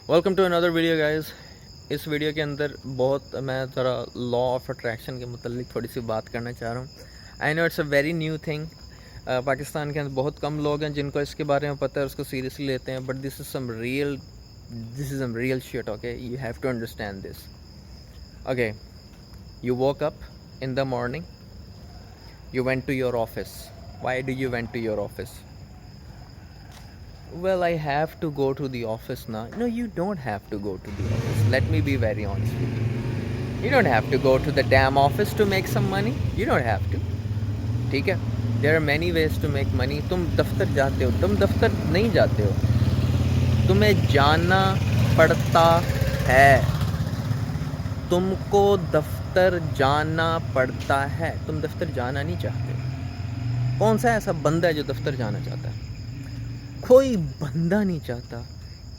Welcome to another video guys. इस video के अंदर मैं ज़रा लॉ ऑफ अट्रैक्शन के मतलब थोड़ी सी बात करना चाह रहा हूँ। I know it's a very new thing. Pakistan के अंदर बहुत कम लोग हैं जिनको इसके बारे में पता है, उसको सीरियसली लेते हैं, but this is some real shit. Okay, you have to understand this. Okay, you woke up in the morning, you went to your office. Why do you went to your office? Well, I have to go to the office now. No, you don't have to go to the office. Let me be very honest with you. You don't have to go to the damn office to make some money. You don't have to. ठीक है? There are many ways to make money. तुम दफ्तर जाते हो, तुम दफ्तर नहीं जाते हो, तुम्हें जाना पड़ता है। तुमको दफ्तर जाना पड़ता है। तुम दफ्तर जाना नहीं चाहते। कौन सा ऐसा बंदा है जो दफ्तर जाना चाहता है? कोई बंदा नहीं चाहता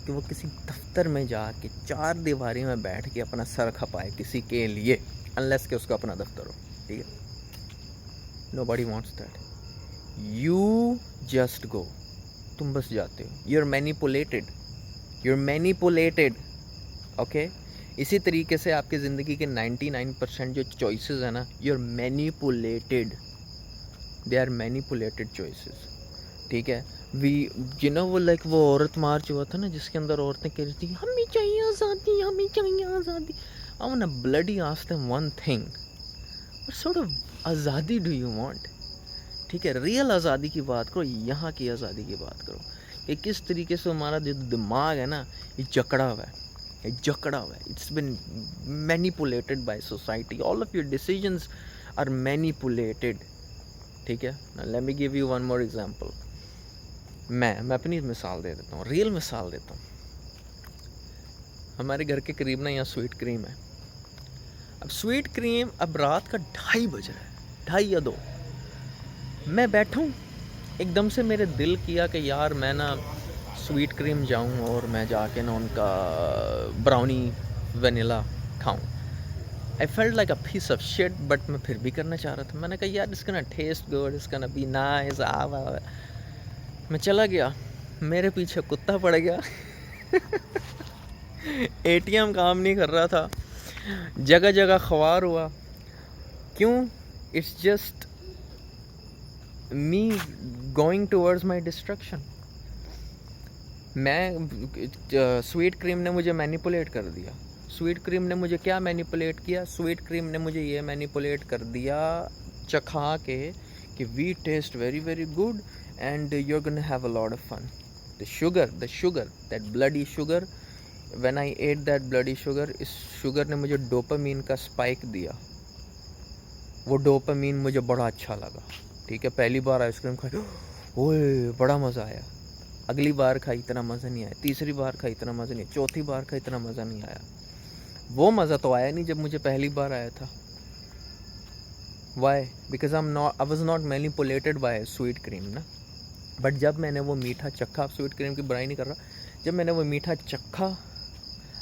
कि वो किसी दफ्तर में जाके चार दीवारी में बैठ के अपना सर खपाए किसी के लिए, अनलेस कि उसका अपना दफ्तर हो। ठीक है? Nobody wants that. You just go. तुम बस जाते हो। You are manipulated. ओके, इसी तरीके से आपकी ज़िंदगी के 99% जो चॉइसेस है ना, you are manipulated. They are manipulated choices. ठीक है? वो औरत मार्च हुआ था ना, जिसके अंदर औरतें कह रही थी हमें चाहिए आज़ादी, हमें चाहिए आज़ादी। I want to bloody ask them one thing, what sort of आज़ादी डू यू वांट? ठीक है, रियल आज़ादी की बात करो, यहाँ की आज़ादी की बात करो कि किस तरीके से हमारा जो दिमाग है ना, ये जकड़ा हुआ है। It's been manipulated by society. All of your decisions are manipulated. ठीक है? Let me give you one more example. मैं अपनी मिसाल दे देता हूँ, रियल मिसाल देता हूँ। हमारे घर के करीब ना यहाँ स्वीट क्रीम है। अब स्वीट क्रीम, अब रात का 2:30 बज रहा है, 2:30 या 2। मैं बैठूँ, एकदम से मेरे दिल किया कि यार मैं ना स्वीट क्रीम जाऊँ और मैं जाके ना उनका ब्राउनी वनीला खाऊँ। I felt like a piece of shit, but मैं फिर भी करना चाह रहा था। मैंने कहा यार इसका ना टेस्ट गुड, इसका ना बी नाइस। मैं चला गया, मेरे पीछे कुत्ता पड़ गया। एटीएम काम नहीं कर रहा था, जगह जगह ख्वार हुआ। क्यों? It's just me going towards my destruction. Sweet cream ने मुझे मैनिपुलेट कर दिया। स्वीट क्रीम ने मुझे क्या मैनिपुलेट किया? स्वीट क्रीम ने मुझे ये मैनिपुलेट कर दिया चखा के कि we taste very very good and you're gonna have a lot of fun. The sugar, that bloody sugar, when I ate that bloody sugar, इस sugar ने मुझे डोपामीन का स्पाइक दिया। वो डोपामीन मुझे बड़ा अच्छा लगा। ठीक है? पहली बार आइसक्रीम खाई, ओए बड़ा मज़ा आया। अगली बार खाई, इतना मज़ा नहीं आया। तीसरी बार खाई, इतना मज़ा नहीं आया। चौथी बार खाई, इतना मज़ा नहीं आया। वो मज़ा तो आया नहीं जब मुझे पहली बार आया था। Why? Because I was not manipulated by sweet cream ना। बट जब मैंने वो मीठा चखा, स्वीट क्रीम की बुराई नहीं कर रहा, जब मैंने वो मीठा चखा,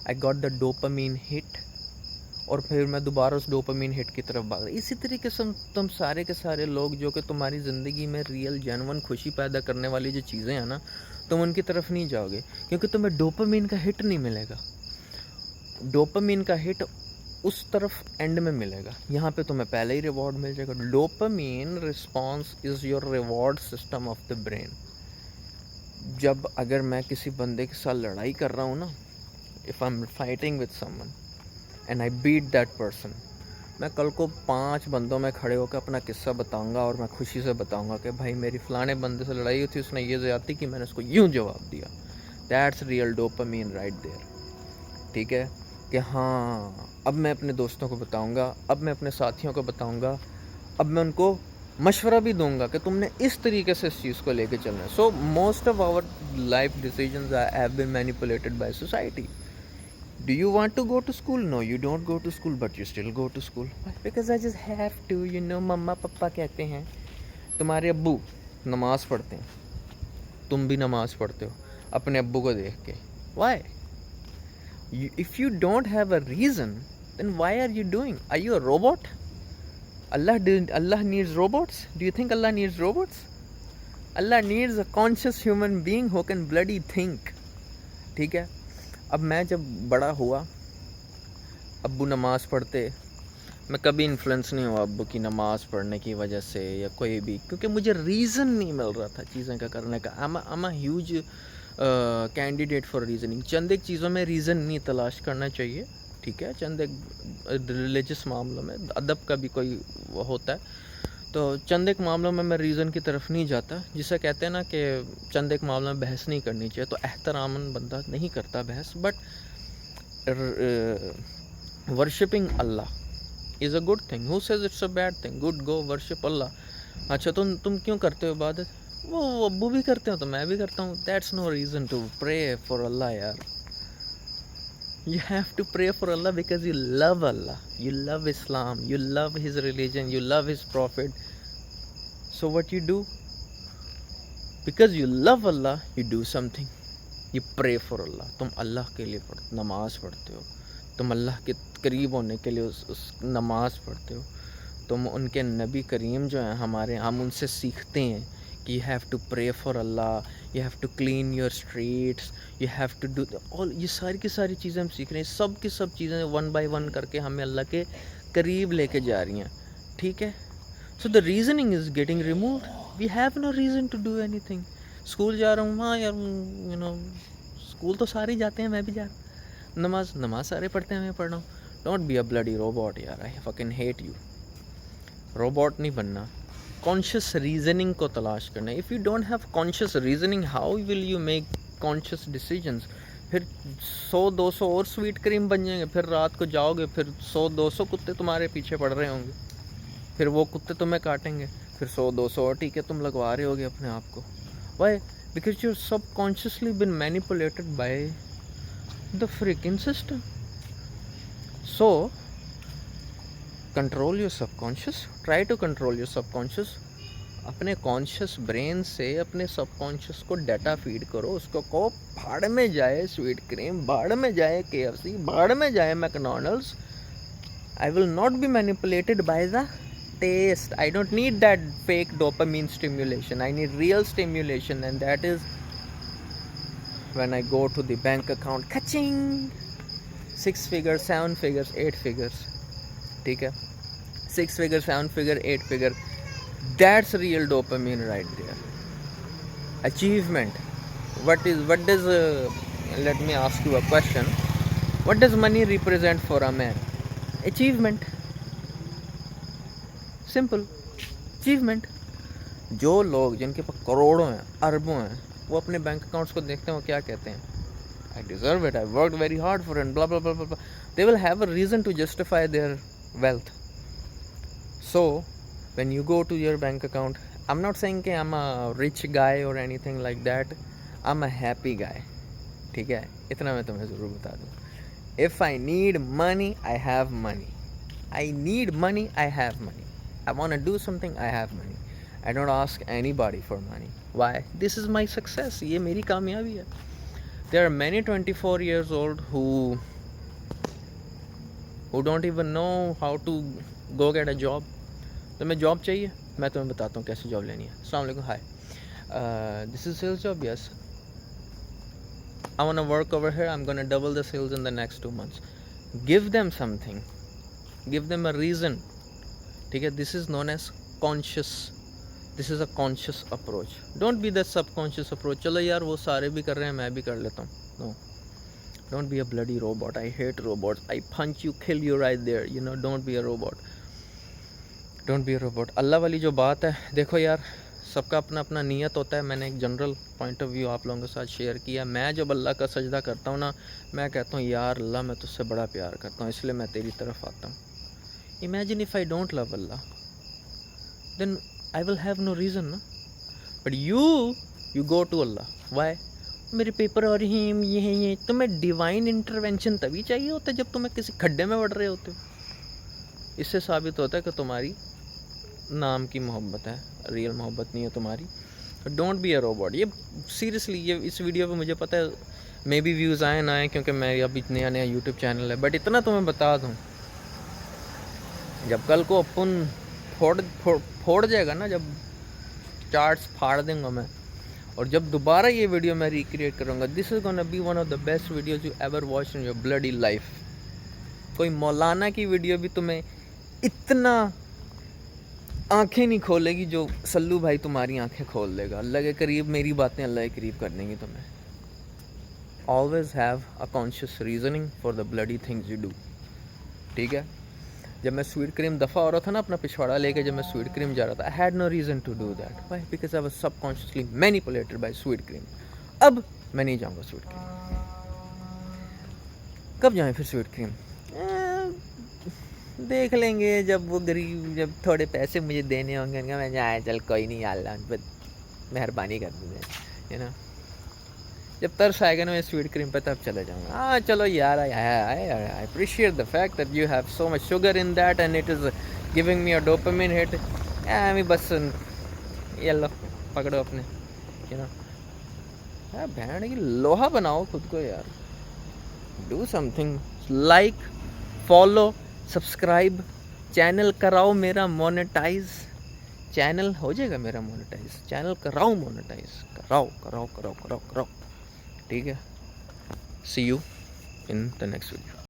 I got the dopamine hit, और फिर मैं दोबारा उस डोपामीन हिट की तरफ भाग रहा। इसी तरीके से तुम सारे के सारे लोग जो कि तुम्हारी ज़िंदगी में रियल जेन्युइन खुशी पैदा करने वाली जो चीज़ें हैं ना, तुम उनकी तरफ नहीं जाओगे, क्योंकि तुम्हें डोपामीन का हिट नहीं मिलेगा। डोपामीन का हिट उस तरफ एंड में मिलेगा, यहाँ पे तुम्हें पहले ही रिवॉर्ड मिल जाएगा। Dopamine response is your reward system of the brain. जब अगर मैं किसी बंदे के साथ लड़ाई कर रहा हूँ ना, if I am fighting with someone and I beat that person, मैं कल को 5 बंदों में खड़े होकर अपना किस्सा बताऊँगा और मैं खुशी से बताऊँगा कि भाई मेरी फ़लाने बंदे से लड़ाई हुई थी, उसने ये ज़्यादती की, मैंने उसको यूँ जवाब दिया। That's real dopamine right there. ठीक है? कि हाँ, अब मैं अपने दोस्तों को बताऊंगा, अब मैं अपने साथियों को बताऊंगा, अब मैं उनको मशवरा भी दूंगा कि तुमने इस तरीके से इस चीज़ को लेके चलना है। So most of our life decisions have been manipulated by society. Do you want to go to school? No, you don't go to school, but you still go to school. Because I just have to, you know. मम्मा पापा कहते हैं, तुम्हारे अब्बू नमाज़ पढ़ते हैं, तुम भी नमाज़ पढ़ते हो अपने अब्बू को देख के। Y? If you don't have a reason, then why are you doing? Are you a robot? Allah needs robots? Do you think Allah needs robots? Allah needs a conscious human being who can bloody think. ठीक है? अब मैं जब बड़ा हुआ, अब्बू नमाज़ पढ़ते, मैं कभी इन्फ्लुएंस नहीं हुआ अब्बू की नमाज़ पढ़ने की वजह से या कोई भी, क्योंकि मुझे रीज़न नहीं मिल रहा था चीज़ें का करने का। I'm a huge candidate for reasoning. चंद एक चीज़ों में रीज़न नहीं तलाश करना चाहिए, ठीक है, चंद एक रिलीजियस मामलों में, अदब का भी कोई होता है, तो चंद एक मामलों में मैं रीज़न की तरफ नहीं जाता, जिसे कहते हैं ना कि चंद एक मामलों में बहस नहीं करनी चाहिए, तो एहतरामन बंदा नहीं करता बहस। But worshipping Allah is a good thing, who says it's a bad thing? Good, go worship Allah. अच्छा तुम क्यों करते हो इबादत? वो अब्बू भी करते हो तो मैं भी करता हूँ। That's no reason to pray for Allah यार। You have to pray for Allah because you love Allah, you love Islam, you love His religion, you love His Prophet. So what you do? Because you love Allah, you do something. You pray for Allah. तुम अल्लाह के लिए नमाज़ पढ़ते हो, तुम अल्लाह के करीब होने के लिए उस नमाज़ पढ़ते हो। तुम उनके नबी करीम जो हैं हमारे, हम उनसे सीखते हैं कि you have to pray for Allah, you have to clean your streets, you have to do all. ये सारी की सारी चीज़ें हम सीख रहे हैं, सब की सब चीज़ें वन बाय वन करके हमें अल्लाह के करीब लेके जा रही हैं, ठीक है। So the reasoning is getting removed, we have no reason to do anything. School जा रहा हूँ, हाँ यार, यू नो स्कूल तो सारे जाते हैं, मैं भी जा रहा हूँ। नमाज सारे पढ़ते हैं, मैं पढ़ रहा हूँ। Don't be a bloody robot यार, I fucking hate you. Robot नहीं बनना, कॉन्शियस रीजनिंग को तलाश करना। If you don't have conscious reasoning, how will you make conscious decisions? फिर 100-200 और स्वीट क्रीम बन जाएंगे, फिर रात को जाओगे, फिर 100-200 कुत्ते तुम्हारे पीछे पड़ रहे होंगे, फिर वो कुत्ते तुम्हें काटेंगे, फिर 100-200 और टीके तुम लगवा रहे होगे अपने आप को। Why? Because you subconsciously been manipulated by the freaking system. So control your subconscious, try to control your subconscious. अपने कॉन्शियस ब्रेन से अपने सबकॉन्शियस को डाटा फीड करो, उसको को भाड़ में जाए स्वीट क्रीम, भाड़ में जाए KFC, भाड़ में जाए McDonald's. I will not be manipulated by the taste. I don't need that fake dopamine stimulation. I need real stimulation, and that is when I go to the bank account, ka-ching, 6 figures, 7 figures, 8 figures, ठीक है, 6 figure, 7 figure, 8 figure, that's real dopamine right there. Achievement. What does let me ask you a question. What does money represent for a man? Achievement. Simple, achievement. जो लोग जिनके पास करोड़ों हैं, अरबों हैं, वो अपने बैंक अकाउंट्स को देखते हैं, वो क्या कहते हैं? I deserve it, I worked very hard for it, blah blah blah blah. They will have a reason to justify their wealth. So when you go to your bank account, I am not saying कि I am a rich guy और anything like that, I am a happy guy, ठीक है, इतना मैं तुम्हें ज़रूर बता दूँ। If I need money, I have money. I need money, I have money. I want to do something, I have money. I don't ask anybody for money. Why? This is my success. ये मेरी कामयाबी है। There are many 24 years old who don't even know how to go get a job. तुम्हें job चाहिए? मैं तुम्हें बताता हूँ कैसे जॉब लेनी है। अस्सलाम वालेकुम, हाय, this is sales job, yes. I want to work over here. I'm going to double the sales in the next 2 months. Give them something. Give them a reason. ठीक है, this is known as conscious, this is a conscious approach. Don't be the subconscious approach, चलो यार वो सारे भी कर रहे हैं, मैं भी कर लेता हूँ। No, don't be a bloody robot. I hate robot, I punch you, kill you right there, you know, don't be a robot, don't be a robot. Allah वाली जो बात है, देखो यार, सबका अपना अपना नीयत होता है। मैंने एक जनरल पॉइंट ऑफ व्यू आप लोगों के साथ शेयर किया। मैं जब अल्लाह का सजदा करता हूँ ना, मैं कहता हूँ यार अल्लाह, मैं तुझसे बड़ा प्यार करता हूँ, इसलिए मैं तेरी तरफ आता हूँ। Imagine if I don't love Allah, then I will have no reason, na? But you go to Allah. Why? मेरे पेपर और ये तुम्हें डिवाइन इंटरवेंशन तभी चाहिए होता है जब तुम्हें किसी खड्डे में बढ़ रहे होते हो। इससे साबित होता है कि तुम्हारी नाम की मोहब्बत है, रियल मोहब्बत नहीं है तुम्हारी। Don't be a robot. ये सीरियसली, ये इस वीडियो पे मुझे पता है मे बी व्यूज़ आए ना आए, क्योंकि मैं अभी नया यूट्यूब चैनल है, बट इतना तुम्हें बता दूँ, जब कल को अपन फोड़ जाएगा ना, जब चार्ट्स फाड़ दूंगा मैं, और जब दोबारा ये वीडियो मैं रिक्रिएट करूँगा, this is gonna be one of the best videos you ever watch in your bloody life. कोई मौलाना की वीडियो भी तुम्हें इतना आंखें नहीं खोलेगी जो सल्लू भाई तुम्हारी आंखें खोल देगा। अल्लाह के करीब मेरी बातें अल्लाह के करीब कर देंगी तुम्हें। Always have a conscious reasoning for the bloody things you do, ठीक है। जब मैं स्वीट क्रीम दफ़ा हो रहा था ना अपना पिछवाड़ा लेके, जब मैं स्वीट क्रीम जा रहा था, I had no reason to do that, why, because I was subconsciously manipulated by sweet cream. अब मैं नहीं जाऊँगा स्वीट क्रीम। कब जाएँ फिर स्वीट क्रीम? देख लेंगे जब वो गरीब, जब थोड़े पैसे मुझे देने होंगे, मैं जाए चल कोई नहीं अल्लाह मेहरबानी कर दीजिए, यू नो। जब तरस आएगा ना मैं स्वीट क्रीम पे, तब चले जाऊँगा। हाँ चलो यार, I appreciate the fact that you have so much sugar in that and it is giving me a dopamine hit. मैं बस ये लो पकड़ो अपने, यू नो। बहन की लोहा बनाओ खुद को यार। Do something, like, follow, subscribe, channel कराओ मेरा मोनेटाइज। चैनल हो जाएगा मेरा मोनेटाइज, चैनल कराओ मोनेटाइज, कराओ, ठीक है। See you in the next video.